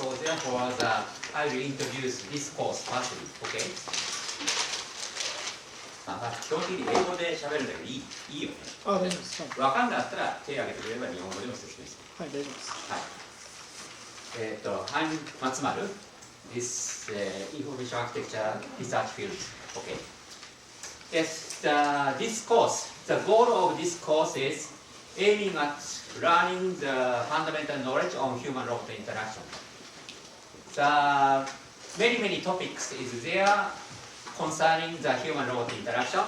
So therefore, I will introduce this course firstly. Okay? 基本的に英語で喋るんだけどいいよね。大丈夫です。分かんなかったら手を挙げてくれれば日本語でも説明する。はい、大丈夫です。はい。I'm Matsumaru. This information architecture research field. Okay. Yes, this course, the goal of this course is aiming at learning the fundamental knowledge on human-robot interaction. The many topics is there concerning the human-robot interaction,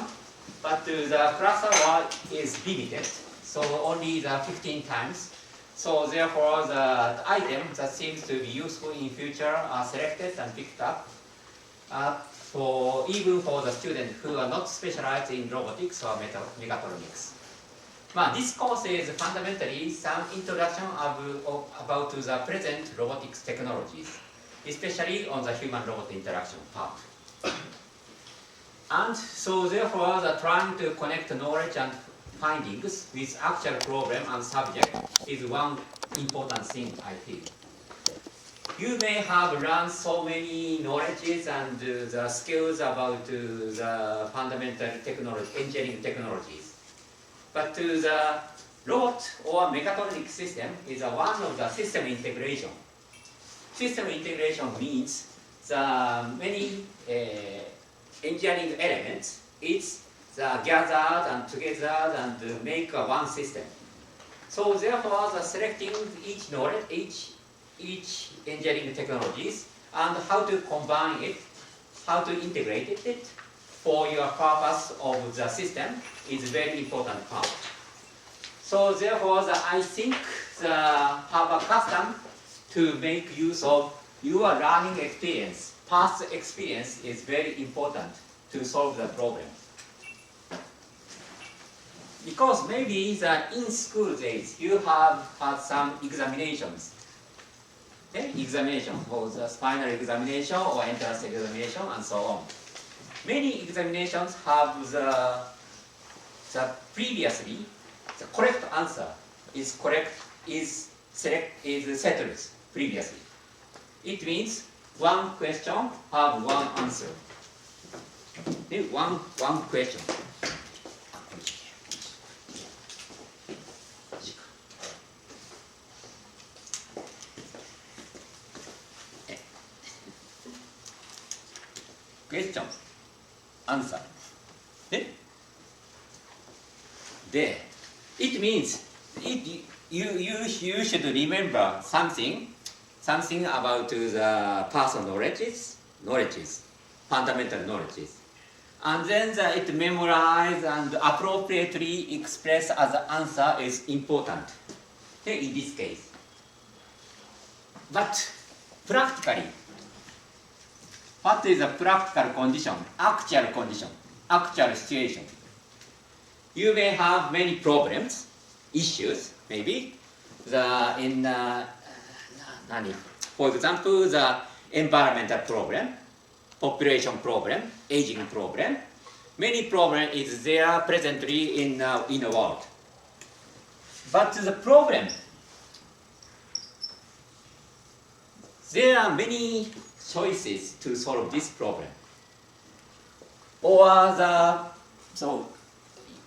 but the cluster work is limited, so only the 15 times. So therefore, the items that seems to be useful in future are selected and picked up. Even for the students who are not specialized in robotics or mechatronics. This course is fundamentally some introduction about the present robotics technologies, especially on the human-robot interaction part. And so therefore, trying to connect knowledge and findings with actual problem and subject is one important thing, I feel. You may have learned so many knowledges and the skills about the fundamental engineering technologies. But the robot or mechatronic system is one of the system integration. System integration means the many engineering elements is gathered and together and make one system. So therefore, selecting each knowledge, each engineering technologies and how to combine it, how to integrate it for your purpose of the system is very important part. So therefore, I think have a custom to make use of your learning experience. Past experience is very important to solve the problem. Because maybe in school days you have had some examinations. Examination for the final examination or entrance examination and so on. Many examinations have the previously the correct answer is settled previously. It means one question have one answer. One question. Question, answer. It means you should remember something about the person knowledges, fundamental knowledges. And then it memorize and appropriately express as an answer is important in this case. But practically, what is the practical condition, actual situation? You may have many problems, issues, maybe. For example, the environmental problem, population problem, aging problem. Many problem is there presently in the world. But the problem, there are many choices to solve this problem. Or so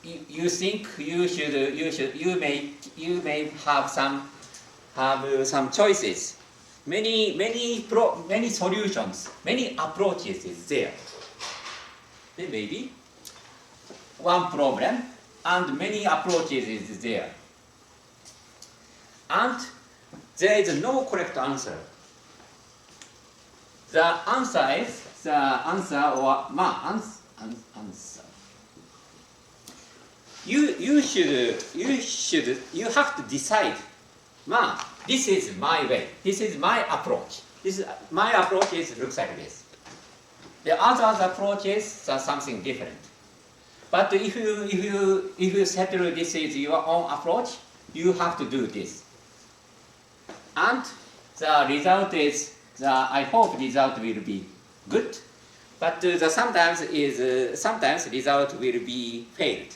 you think you may have some choices. Many solutions, many approaches is there. Then maybe one problem and many approaches is there. And there is no correct answer. The answer is answer. You have to decide. This is my way. This is my approach. My approach looks like this. The other approaches are something different. But if you settle this is your own approach, you have to do this. And the result is I hope result will be good. But sometimes result will be failed.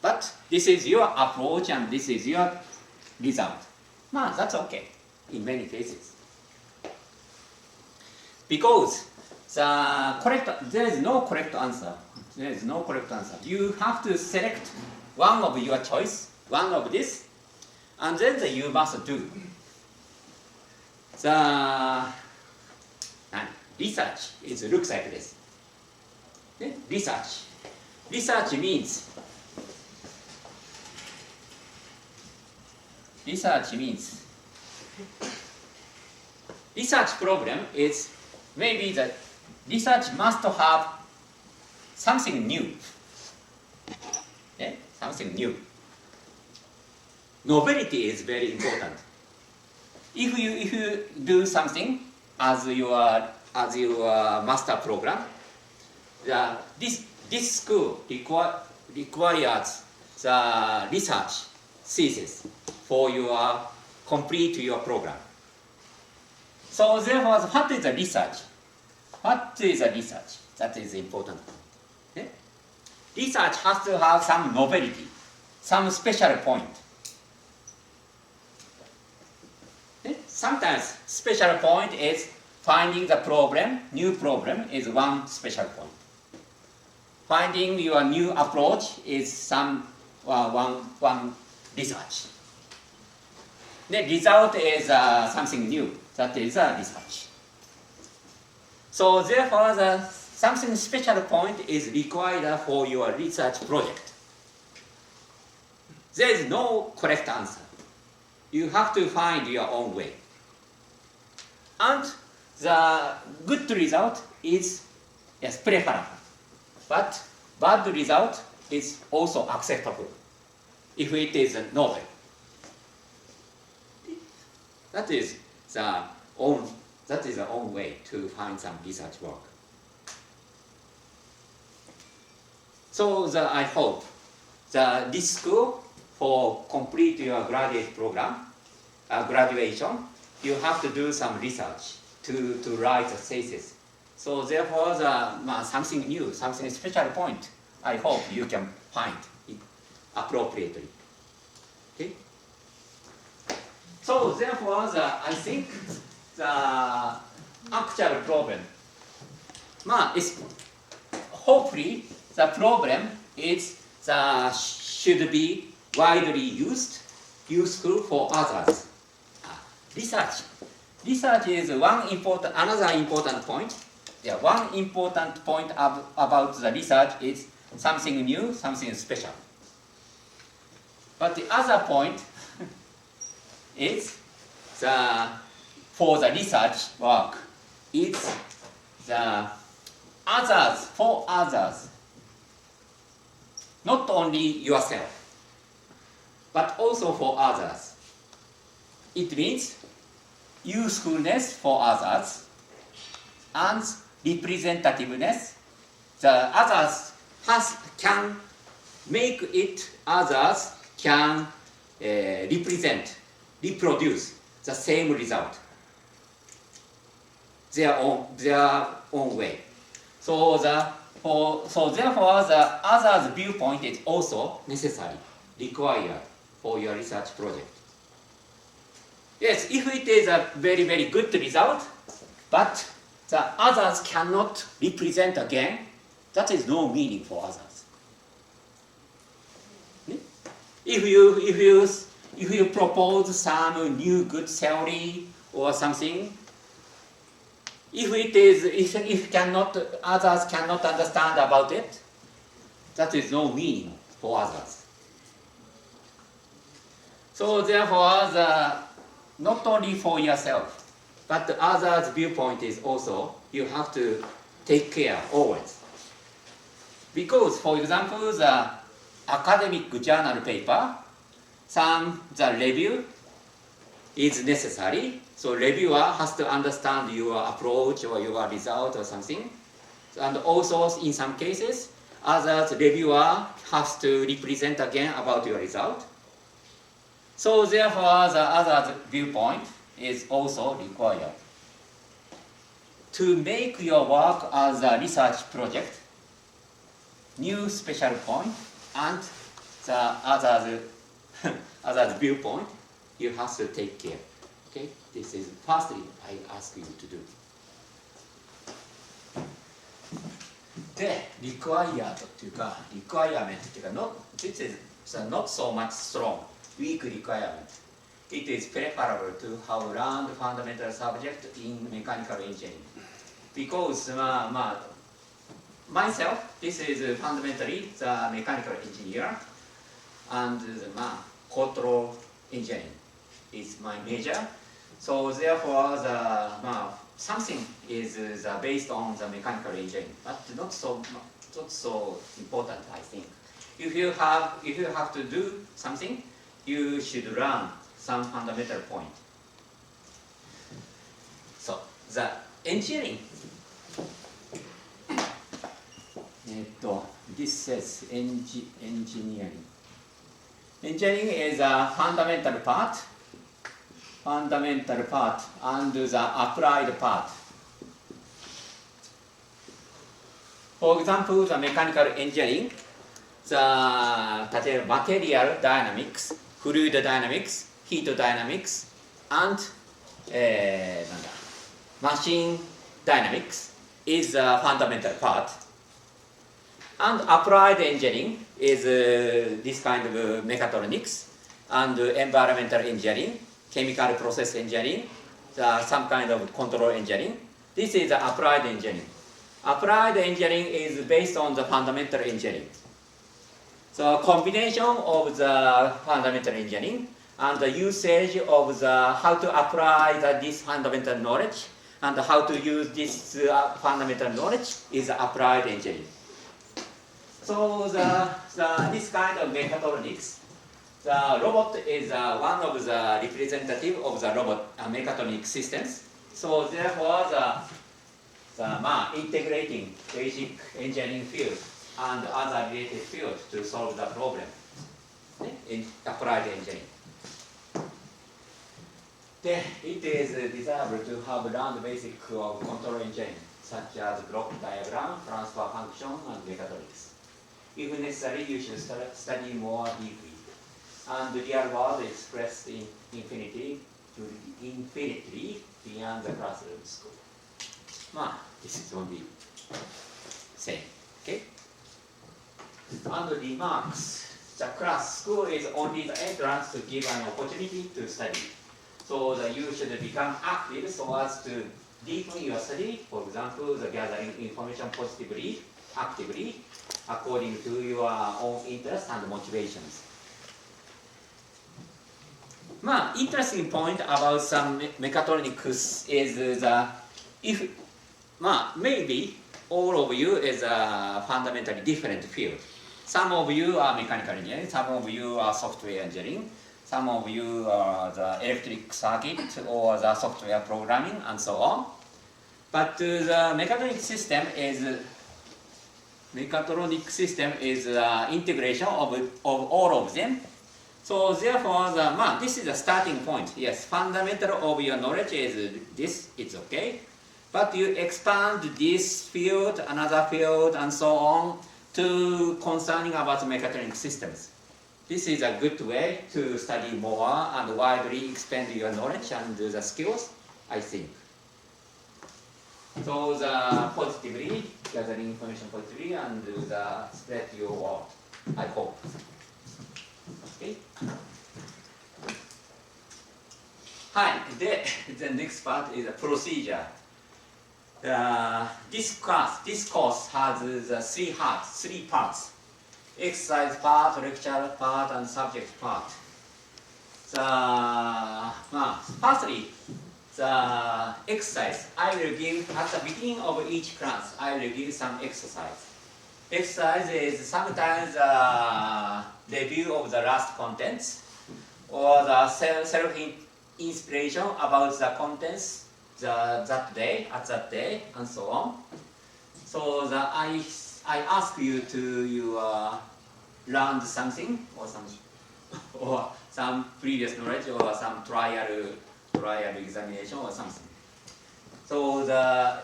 But this is your approach and this is your result. That's okay in many cases. because there is no correct answer. There is no correct answer. You have to select one of your choice, one of this, and then you must do. The research looks like this. Research. Research means research problem is maybe that research must have something new. Something new. Novelty is very important. If you do something as your master program, this school requires the research thesis for complete your program. So therefore, what is the research? What is the research? That is important. Research has to have some novelty, some special point. Sometimes special point is finding the problem, new problem is one special point. Finding your new approach is one research. The result is something new. That is research. So therefore, something special point is required for your research project. There is no correct answer. You have to find your own way. And the good result is preferable. But bad result is also acceptable if it is novel. That is the own way to find some research work. So I hope this school for complete your graduate program, graduation, you have to do some research to write a thesis. So therefore, something new, something special point, I hope you can find it appropriately. Okay? So therefore, I think the actual problem, is hopefully the problem is should be widely useful for others. Research is another important point. Yeah, one important point about the research is something new, something special. But the other point is for the research work, it's the others, for others. Not only yourself, but also for others. It means usefulness for others and representativeness. The others can make it, others can reproduce the same result, their own way. So therefore, the other's viewpoint is also necessary, required for your research project. Yes, if it is a very, very good result, but the others cannot represent again, that is no meaning for others. If you propose some new good theory or something, if others cannot understand about it, that is no meaning for others. So therefore, not only for yourself, but the others' viewpoint is also, you have to take care always. Because, for example, the academic journal paper, the review is necessary. So reviewer has to understand your approach or your result or something. And also, in some cases, others reviewer has to represent again about your result. So therefore, the other viewpoint is also required. To make your work as a research project, new special point, and the other viewpoint, you have to take care. Okay? This is firstly I ask you to do. で、required っていうか、requirement っていうか、this is not so much strong, weak requirement. It is preferable to have learned fundamental subject in mechanical engineering. Because myself, this is fundamentally the mechanical engineer, and the control engineering is my major. So therefore, something is based on the mechanical engineering, but not so important, I think. If you have to do something, you should learn some fundamental point. So the engineering. This says engineering. Engineering is a fundamental part, and the applied part. For example, the mechanical engineering, the material dynamics, fluid dynamics, heat dynamics, and machine dynamics is a fundamental part. And applied engineering is this kind of mechatronics and environmental engineering, chemical process engineering, some kind of control engineering. This is applied engineering. Applied engineering is based on the fundamental engineering. So combination of the fundamental engineering and the usage of how to apply this fundamental knowledge and how to use this fundamental knowledge is applied engineering. So this kind of mechatronics, the robot is one of the representative of the robot mechatronic systems. So therefore, integrating basic engineering field and other related fields to solve the problem in applied engineering. Then it is desirable to have learned basic of control engineering, such as block diagram, transfer function, and mechatronics. If necessary, you should study more deeply. And the real world expressed in infinity beyond the classroom school. This is only saying, okay? And remarks, the class school is only the entrance to give an opportunity to study. So that you should become active so as to deepen your study. For example, the gathering information positively, actively, according to your own interests and motivations. Interesting point about some mechatronics is maybe all of you is a fundamentally different field. Some of you are mechanical engineering, some of you are software engineering, some of you are the electric circuit or the software programming and so on. But the mechatronic system is integration of all of them. So therefore, this is the starting point. Yes, fundamental of your knowledge is this, it's okay. But you expand this field, another field, and so on to concerning about mechatronic systems. This is a good way to study more and widely expand your knowledge and the skills, I think. So the positively, gathering information positively, and the spread your word, I hope. Okay. The next part is a procedure. This course has the three parts: exercise part, lecture part, and subject part. Firstly, the exercise. I will give at the beginning of each class. I will give some exercise. Exercise is sometimes a review of the last contents or the self-inspiration about the contents that day, and so on. So I ask you to learn something or some previous knowledge or some trial examination or something. So the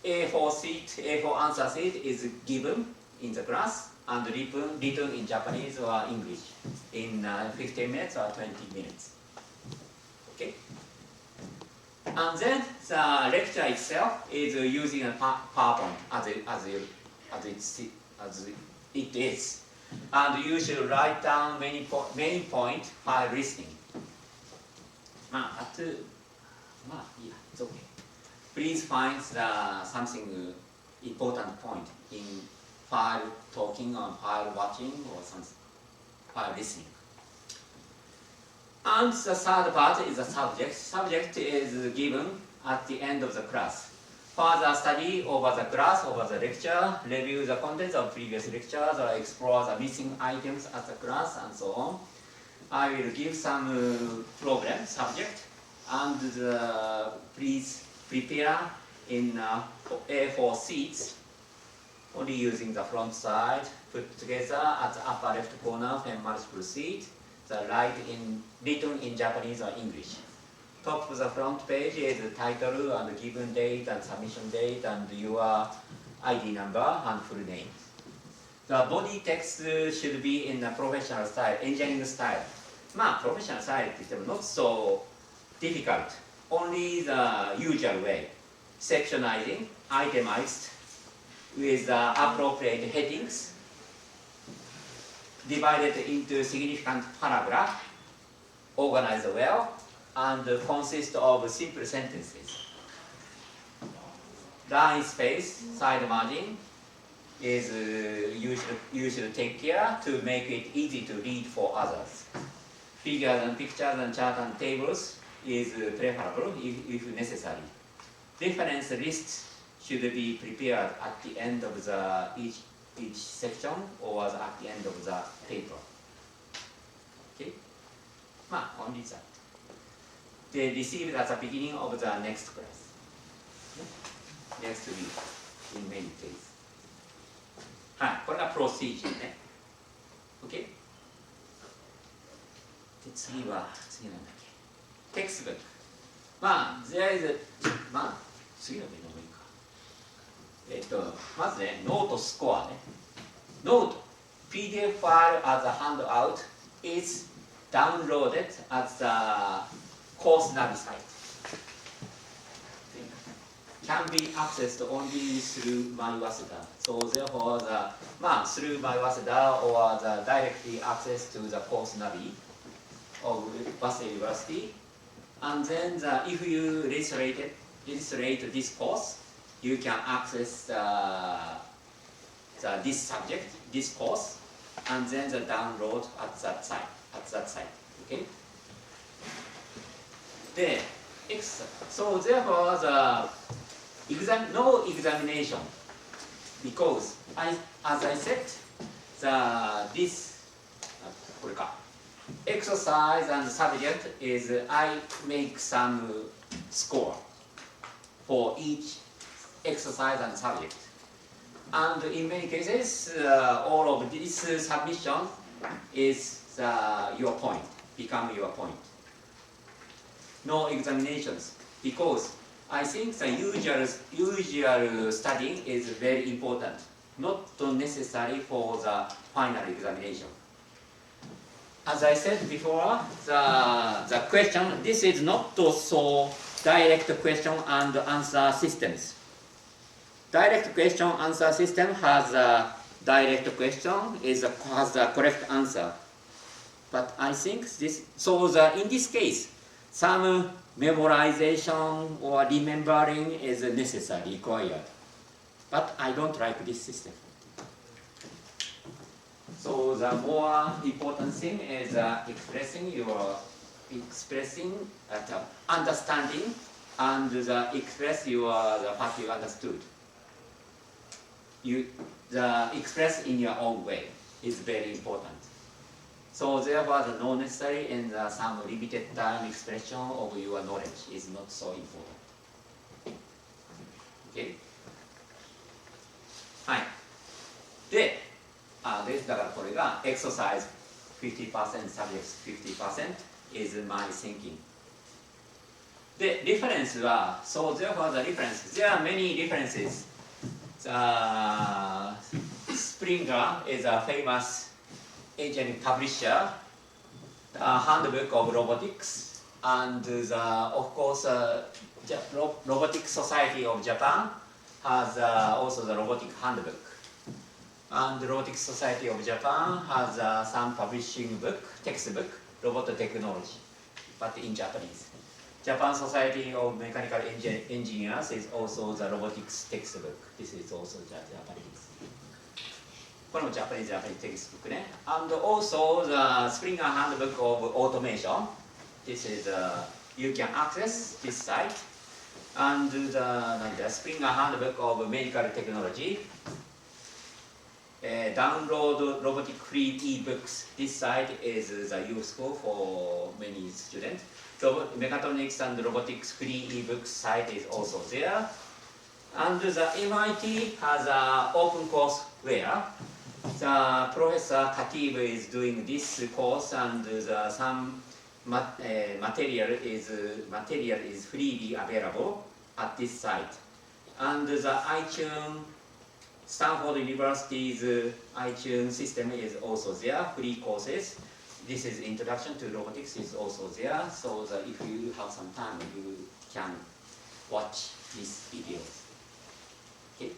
A4 answer sheet is given in the class and written in Japanese or English in 15 minutes or 20 minutes. Okay? And then the lecture itself is using a PowerPoint as as it is. And you should write down main point while listening. まあ、いいや、it's okay. Please find something important point in while talking or while watching or something, while listening. And the third part is the subject. Subject is given at the end of the class. Further study over the class, over the lecture, review the contents of previous lectures, or explore the missing items at the class, and so on. I will give some problem, subject, and please prepare in A4 sheets, only using the front side, put together at the upper left corner and multiple sheet, the written in Japanese or English. Top of the front page is the title and given date and submission date and your ID number and full name. The body text should be in a professional style, engineering style. まあ、professional style って言っても not so difficult. Only the usual way. Sectionizing, itemized, with the appropriate headings, divided into significant paragraph, organized well, and consist of simple sentences. Line space, side margin, is you should take care to make it easy to read for others. Figures and pictures and charts and tables is preferable if necessary. Reference lists should be prepared at the end of each section or at the end of the paper. Okay? まあ、only that. They received at the beginning of the next class. Next week, in many days. はい、これがプロシージャーね。OK? で、次なんだっけ。テクストブック。まあ、there is a まあ、次のページの方がいいか。まずね、ノートスコアね。ノート、PDF file as a handout is downloaded at the course navi site. Can be accessed only through my Waseda. So therefore, through my Waseda or the directly access to the course navi of Waseda University. And then if you register this course, you can access this subject, this course, and then the download at that site. Okay? So therefore, no examination, because as I said, this exercise and subject is I make some score for each exercise and subject. And in many cases, all of this submission is your point, become your point. No examinations, because I think the usual studying is very important, not necessary for the final examination. As I said before, the question, this is not so direct question and answer systems. Direct question answer system has a direct question, has the correct answer. But I think in this case, some memorization or remembering is necessary, required. But I don't like this system. So the more important thing is understanding and express what you understood. Express in your own way is very important. So therefore, the no necessary and some limited time expression of your knowledge is not so important. Okay? はい。ですだからこれが exercise 50%, subjects 50% is my thinking. で、reference は、so therefore the reference, there are many references. Springer is a famous engineering publisher, the handbook of robotics, and of course Robotics Society of Japan has also the robotic handbook. And the Robotics Society of Japan has some publishing book, textbook, Robot Technology, but in Japanese. Japan Society of Mechanical Engineers is also the robotics textbook. This is also Japanese. これも Japanese textbook ね。And also the Springer Handbook of Automation. This is you can access this site. And the Springer Handbook of Medical Technology. Download robotic free ebooks. This site is useful for many students. Mechatronics and Robotics free ebooks site is also there. And the MIT has an open course where the Professor Katib is doing this course, and some material is freely available at this site. And the iTunes, Stanford University's iTunes system is also there, free courses. This is introduction to robotics is also there, so that if you have some time, you can watch these videos. Okay.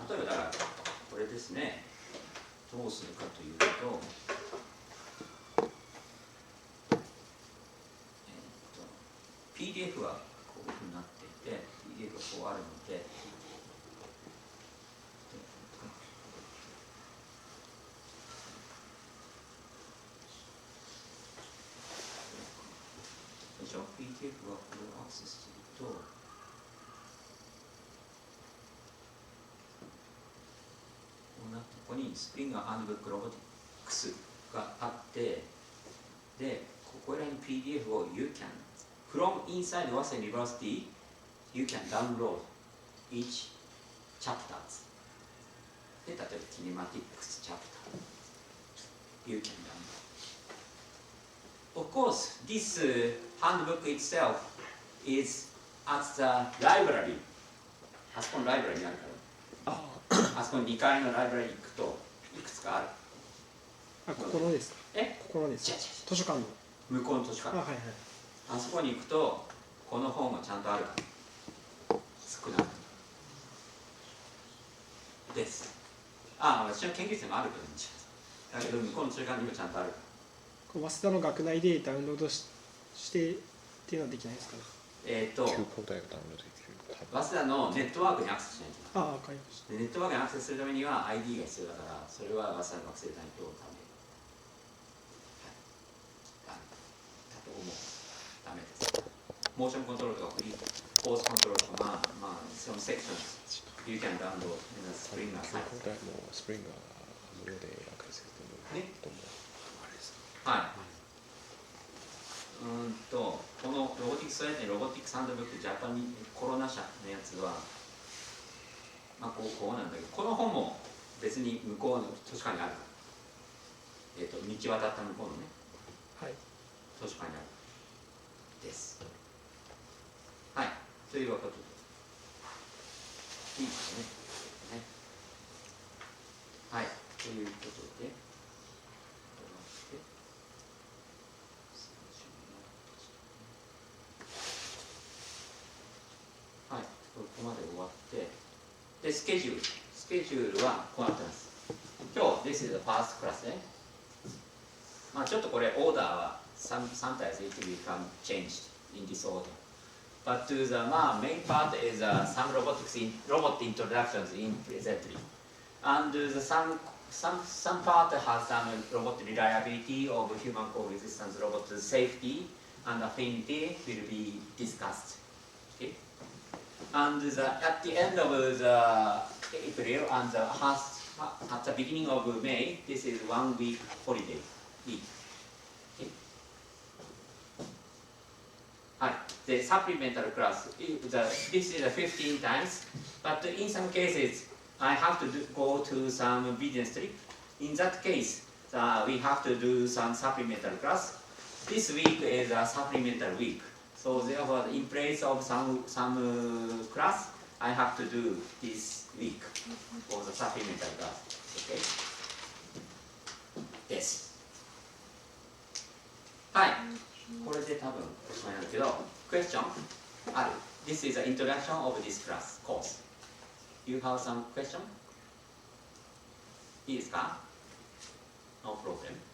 例えばだからこれですね。どうするかというと、PDF はこういうふうになっていて、PDF がこうあるので。PDF はこれをアクセスすると、こうなってここにスプリンガーハンドブックロボティクスがあって、で、ここらに PDF を You can from inside Waseda University you can download each chapters で、例えばキネマティックスチャプター You can download. Of course, this handbook itself is at the library. あそこのライブラリにあるから。あそこの2階のライブラリに行くといくつかある。あ、ここのですか。ここのですか。図書館の。向こうの図書館。はいはい。あそこに行くとこの本がちゃんとあるから。少なくです。私の研究室にもあるけど、だけど向こうの図書館にもちゃんとあるから。早稲田の学内でダウンロードしてっていうのはできないですかね。早稲田のネットワークにアクセスしないと。わかりました。ネットワークにアクセスするためには ID が必要だから、それは早稲田の学生じゃないとダメ。だと思う。ダメです。モーションコントロールとかフリーコースコントロールとか、そのセクション、You can downloadスプリンガーサイト。スプリンガー無料でアクセスできると思う。はい。このロボティクスサイトにロボティクスハンドブックジャパンコロナ社のやつは、こうなんだけど、この本も別に向こうの図書館にある。道渡った向こうのね、はい、図書館にある。です。はい。ということで。いいですね。はい。ということで。ここまで終わって、で、スケジュールはこうなってます。今日、This is the first class ね。ちょっとこれ、オーダーはsometimes it will become changed in this order. But the main part is some robot introductions in presently. And some part has some robot reliability of human coexistence, robot safety and affinity will be discussed. Okay? And at the end of the April and at the beginning of May, this is 1 week holiday week. Okay? はい。The supplemental class, this is 15 times, but in some cases, I have to go to some business trip. In that case, we have to do some supplemental class. This week is a supplemental week. So therefore, in place of some class, I have to do this week for the supplemental class. Okay? です。はい。これで多分おしまいなんだけど、question ある。This is the introduction of this class course. You have some question? いいですか？ No problem.